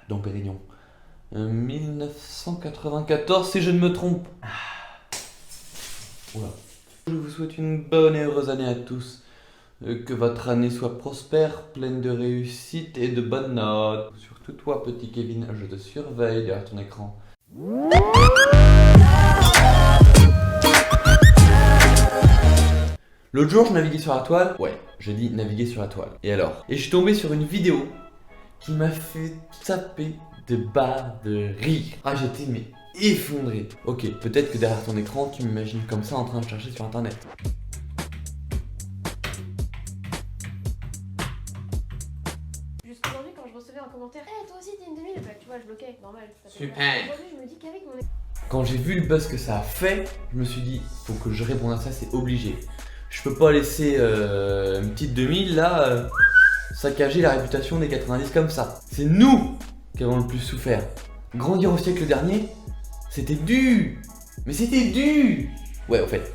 Dom Pérignon. 1994 si je ne me trompe. Oula. Je vous souhaite une bonne et heureuse année à tous. Que votre année soit prospère, pleine de réussite et de bonnes notes. Surtout toi, petit Kevin, je te surveille derrière ton écran. L'autre jour, je naviguais sur la toile. Ouais, j'ai dit naviguer sur la toile. Et alors? Et je suis tombé sur une vidéo qui m'a fait taper de barres de rire. Ah, j'étais mais effondré. Ok, peut-être que derrière ton écran, tu m'imagines comme ça en train de chercher sur internet. Jusqu'aujourd'hui, quand je recevais un commentaire, hey, toi aussi t'es une 2000, bah tu vois, je bloquais, normal. Ça fait Super. peur. Aujourd'hui, je me dis qu'avec mon. Quand j'ai vu le buzz que ça a fait, je me suis dit, faut que je réponde à ça, c'est obligé. Je peux pas laisser une petite 2000 là saccager la réputation des 90 comme ça. C'est nous qui avons le plus souffert. Grandir au siècle dernier, c'était dur. Mais c'était dur. Ouais, en fait,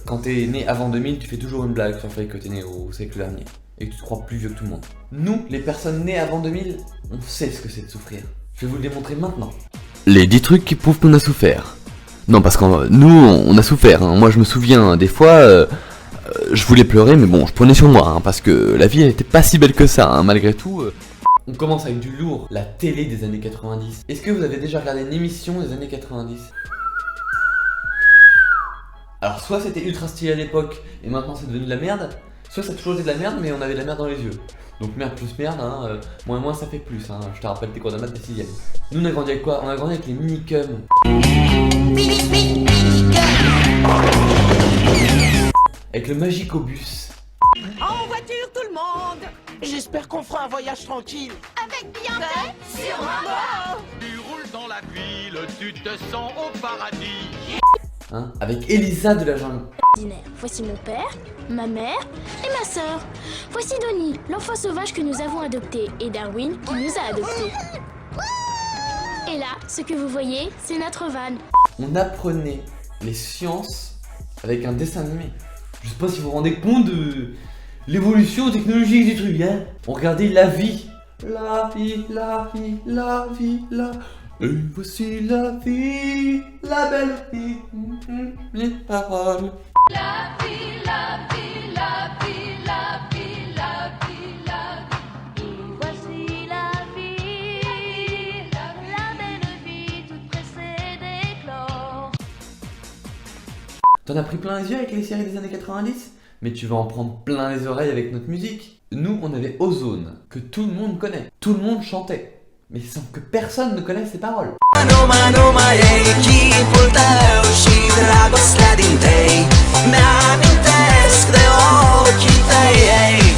quand t'es né avant 2000, tu fais toujours une blague sur le fait que t'es né au siècle dernier et que tu te crois plus vieux que tout le monde. Nous, les personnes nées avant 2000, on sait ce que c'est de souffrir. Je vais vous le démontrer maintenant. Les 10 trucs qui prouvent qu'on a souffert. Non, parce que nous, on a souffert. Hein. Moi, je me souviens, des fois, je voulais pleurer, mais bon, je prenais sur moi, hein, parce que la vie, elle était pas si belle que ça, hein, malgré tout. On commence avec du lourd, la télé des années 90. Est-ce que vous avez déjà regardé une émission des années 90? Alors, soit c'était ultra stylé à l'époque, et maintenant c'est devenu de la merde, soit ça a toujours été de la merde, mais on avait de la merde dans les yeux. Donc merde plus merde, hein, moins et moins ça fait plus, hein. Je te rappelle tes cours de maths des 6ème. Nous on a grandi avec quoi? On a grandi avec les minicums. Avec le Magicobus. En voiture tout le monde. J'espère qu'on fera un voyage tranquille. Avec Beyoncé sur un Tu roules dans la ville, tu te sens au paradis. Hein, avec Elisa de la jungle. Voici mon père, ma mère et ma sœur. Voici Donnie, l'enfant sauvage que nous avons adopté, et Darwin qui nous a adoptés. Et là, ce que vous voyez, c'est notre van. On apprenait les sciences avec un dessin animé. Je sais pas si vous vous rendez compte de l'évolution technologique du truc, hein. On regardait la vie. La vie, la vie, la vie, la... Et voici la vie, la belle vie, les paroles. La vie, la vie, la vie, la vie, la vie, la vie. Et voici la vie, la belle vie toute pressée d'éclore. T'en as pris plein les yeux avec les séries des années 90? Mais tu vas en prendre plein les oreilles avec notre musique. Nous, on avait Ozone, que tout le monde connaît. Tout le monde chantait. Mais sans que personne ne connaisse ses paroles.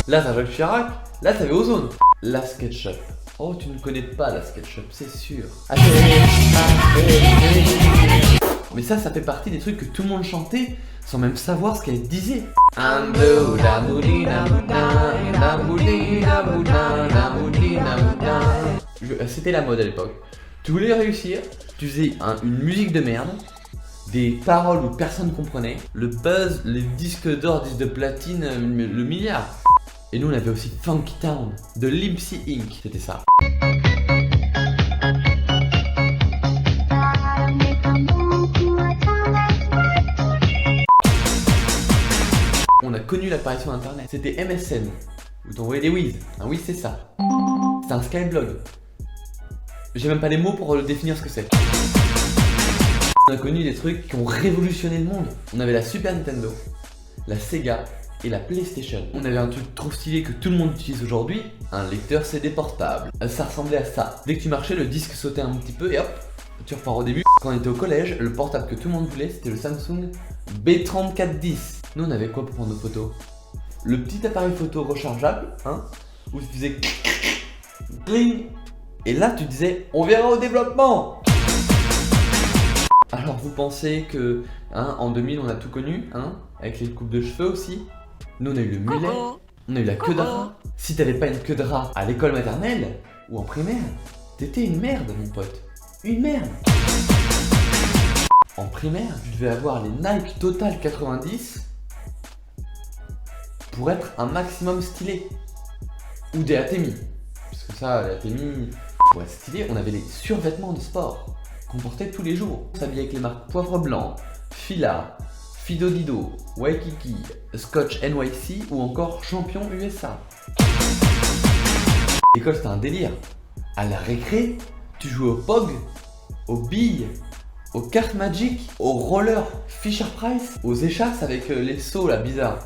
Là t'as Jacques Chirac, là t'avais Ozone. La SketchUp. Oh, tu ne connais pas la SketchUp, c'est sûr. Mais ça fait partie des trucs que tout le monde chantait sans même savoir ce qu'elle disait. C'était la mode à l'époque. Tu voulais réussir, tu faisais une musique de merde, des paroles où personne comprenait, le buzz, les disques d'or, disques de platine, le milliard. Et nous on avait aussi Funky Town de Lipsy Inc. C'était ça. On a connu l'apparition d'internet. C'était MSN, où t'envoyais des whiz. Un whiz c'est ça. C'est un skyblog. J'ai même pas les mots pour le définir ce que c'est. On a connu des trucs qui ont révolutionné le monde. On avait la Super Nintendo, la Sega et la PlayStation. On avait un truc trop stylé que tout le monde utilise aujourd'hui, un lecteur CD portable. Ça ressemblait à ça. Dès que tu marchais, le disque sautait un petit peu et hop, tu repars au début. Quand on était au collège, le portable que tout le monde voulait, c'était le Samsung B3410. Nous on avait quoi pour prendre nos photos? Le petit appareil photo rechargeable, hein, où tu faisais cling. Et là tu disais, on verra au développement. Alors vous pensez que, hein, en 2000 on a tout connu, hein, avec les coupes de cheveux aussi. Nous on a eu le mulet, on a eu la queue de rat. Si t'avais pas une queue de rat à l'école maternelle ou en primaire, t'étais une merde mon pote. Une merde. En primaire, tu devais avoir les Nike Total 90 pour être un maximum stylé. Ou des Atemi. Parce que ça, les Atemi... Pour être stylé, on avait les survêtements de sport qu'on portait tous les jours. On s'habillait avec les marques Poivre Blanc, Fila, Fido Dido, Waikiki, Scotch NYC ou encore Champion USA. L'école c'était un délire. À la récré, tu jouais au POG, aux billes, aux cartes Magic, aux rollers Fisher Price, aux échasses avec les sauts là bizarres.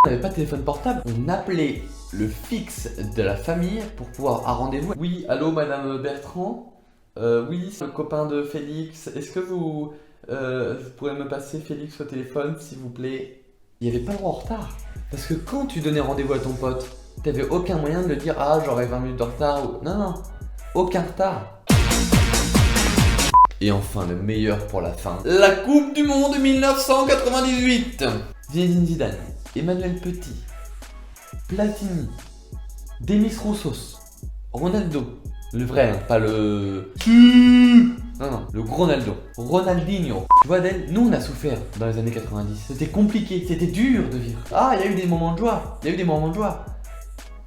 On n'avait pas de téléphone portable, on appelait le fixe de la famille pour pouvoir avoir rendez-vous. Oui, allô madame Bertrand. Oui, c'est le copain de Félix. Est-ce que vous pourrez me passer Félix au téléphone s'il vous plaît? Il n'y avait pas le droit en retard. Parce que quand tu donnais rendez-vous à ton pote, t'avais aucun moyen de le dire ah j'aurai 20 minutes de retard ou... Non, aucun retard. Et enfin le meilleur pour la fin. La Coupe du Monde 1998. Zinedine Zidane, Emmanuel Petit, Platini, Demis Roussos, Ronaldo. Le vrai, hein, pas le... Non, le gros Ronaldo. Ronaldinho. Tu vois Adèle, nous on a souffert dans les années 90. C'était compliqué, c'était dur de vivre. Ah, il y a eu des moments de joie. Mais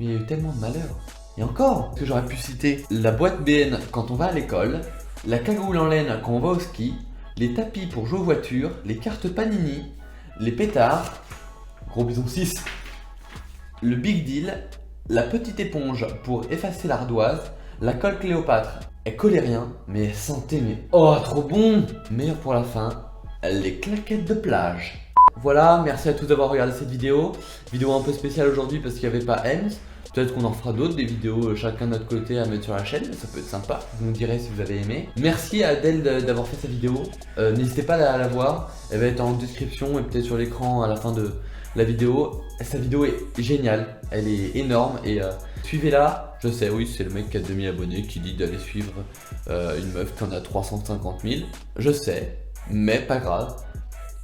il y a eu tellement de malheur. Et encore, parce que j'aurais pu citer la boîte BN quand on va à l'école, la cagoule en laine quand on va au ski, les tapis pour jouer aux voitures, les cartes Panini, les pétards, gros bison 6, le Big Deal, la petite éponge pour effacer l'ardoise, la colle Cléopâtre. Elle collait rien, mais elle sentait mais oh trop bon. Meilleur pour la fin, les claquettes de plage. Voilà, merci à tous d'avoir regardé cette vidéo. Vidéo un peu spéciale aujourd'hui parce qu'il n'y avait pas Ems. Peut-être qu'on en fera d'autres, des vidéos chacun de notre côté à mettre sur la chaîne, ça peut être sympa, vous nous direz si vous avez aimé. Merci à Adèle d'avoir fait cette vidéo, n'hésitez pas à la voir, elle va être en description et peut-être sur l'écran à la fin de la vidéo. Sa vidéo est géniale, elle est énorme et suivez-la. Je sais, oui, c'est le mec qui a 2000 abonnés qui dit d'aller suivre une meuf qui en a 350 000. Je sais, mais pas grave.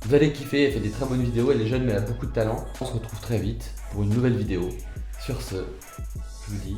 Vous allez kiffer, elle fait des très bonnes vidéos, elle est jeune mais elle a beaucoup de talent. On se retrouve très vite pour une nouvelle vidéo. Sur ce, je vous dis...